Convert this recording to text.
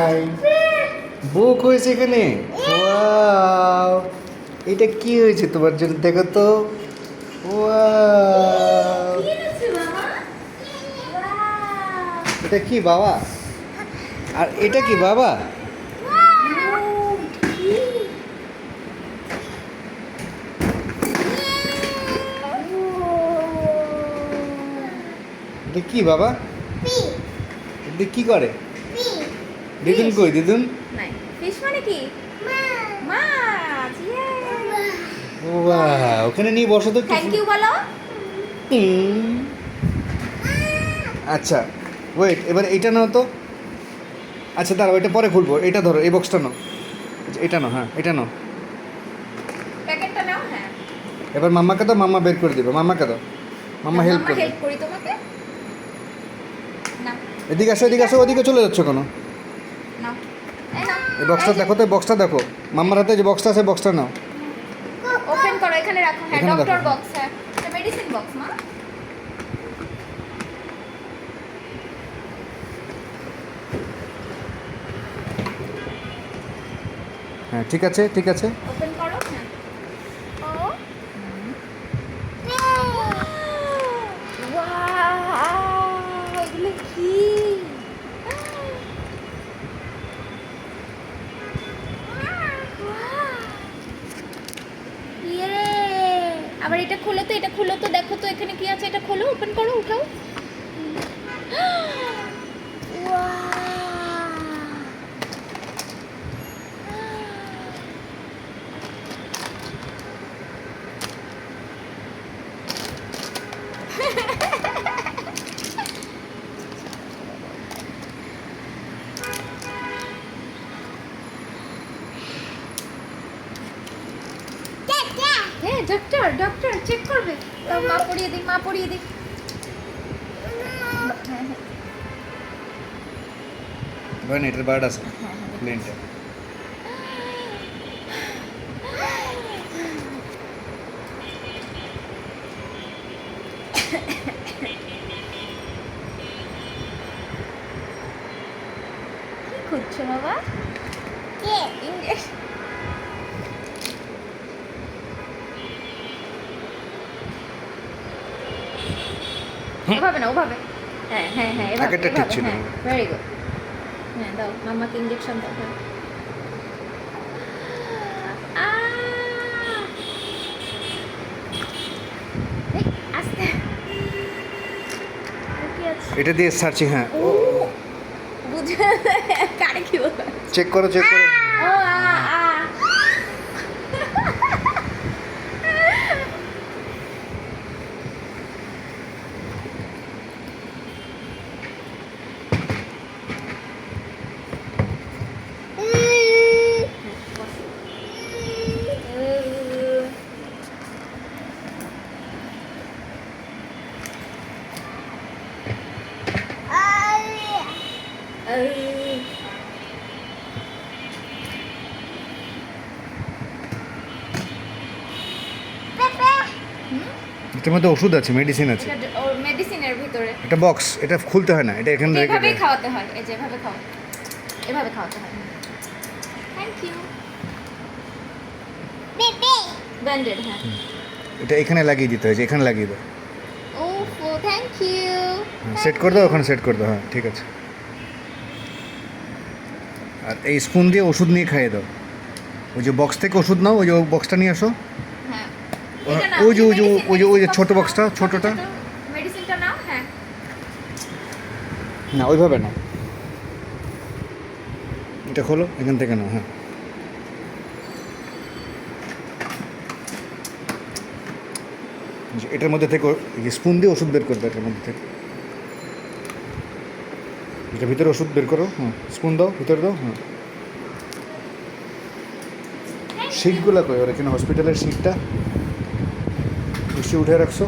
High বুক হয়েছে এখানে। Wow, এটা কি হয়েছে তোমার জন্য দেখো তো। ওয়াও, এটা কি বাবা? আর এটা কি বাবা? এটা কি বাবা? এটা কি করে? দিদুন কই দিদুন? নাই ফিশ মানে কি? মাছ। ওয়াও, ওখানে নিয়ে বসো তো। থ্যাংক ইউ বলো। আচ্ছা ওয়েট, এবার এইটা নাও তো। আচ্ছা দাঁড়াও, এটা পরে খুলবো। এটা ধরো, এই বক্সটা নাও। আচ্ছা এটা নাও, হ্যাঁ এটা নাও। প্যাকেটটা নাও। হ্যাঁ, এবার মাম্মাকে দাও, মাম্মা বের করে দিবে। মাম্মাকে দাও, মাম্মা হেল্প করবে। হেল্প করি তোমাকে। না এদিকে আসো, এদিকে আসো। ওদিকে চলে যাচ্ছ কেন? নাও, এই নাও। এই বক্সটা দেখো তো, বক্সটা দেখো। মাম্মার হাতে যে বক্সটা আছে, বক্সটা নাও। ওপেন করো, এখানে রাখো। হ্যাঁ, এখানে ডক্টর রাখো। বক্স। হ্যাঁ, এটা মেডিসিন বক্স মা। হ্যাঁ ঠিক আছে, ঠিক আছে। ওপেন করো। হ্যাঁ, ওয়াও, এগুলো কি? ইয়ে, আবার এটা খোলো তো, এটা খোলো তো, দেখো তো এখানে কি আছে। এটা খোলো, ওপেন করো, উঠাও। হ্যাঁ, ডক্টর ডক্টর চেক করবে। তাও মা পড়িয়ে দিই, মা পড়িয়ে দিই। বলেন এটার বার্ড আছে প্লেনটা। কি খুঁজছো বাবা? ইংলিশ। ওভাবে না, ওভাবে। হ্যাঁ হ্যাঁ হ্যাঁ, এভাবে। আগেরটা ঠিক ছিল। Very good. হ্যাঁ, দাও মাম্মাকে ইনজেকশন দাও। হ্যাঁ। এই, আস্তে। আর কি আছে? এটা দিয়ে সার্চি। হ্যাঁ, ও, বুঝে কারে কি বলো? চেক করো, চেক করো। ও আ। এটার মধ্যে ওষুধ আছে, মেডিসিন আছে। এটা ওর মেডিসিনের ভিতরে। এটা বক্স, এটা খুলতে হয় না। এটা এখানে রেখে এভাবেই দেয়। খাওয়াতে হয়, এই যে এভাবে খাও, এভাবে খাওয়াতে হয়। Thank you. ব্যান্ডেড। হ্যাঁ, এটা এখানে লাগিয়ে দিতে হয়, যে এখানে লাগিয়ে দাও। ওফো, থ্যাংক ইউ। সেট করে দাও, ওখানে সেট করে দাও। হ্যাঁ ঠিক আছে। আর এই স্পুন দিয়ে ওষুধ নিয়ে খাইয়ে দাও। ওই যে বক্স থেকে ওষুধ নাও, ওই যে বক্সটা নিয়ে আসো। হ্যাঁ, ওই যে ওই যে ছোট বক্সটা, ছোটটা। মেডিসিনটা নাও। হ্যাঁ, না ওইভাবে না, এটা খোলো, এখান থেকে নাও। হ্যাঁ, এটার মধ্যে থেকে স্পুন দিয়ে ওষুধ বের করবে। এটার মধ্যে থেকে এটা ভিতরে ওষুধ বের করো। হ্যাঁ, স্পুন দাও, ভিতরে দাও। হ্যাঁ, সিটগুলো কই? ওর এখানে হসপিটালের সিটটা নিশ্চয়ই উঠে রাখছো।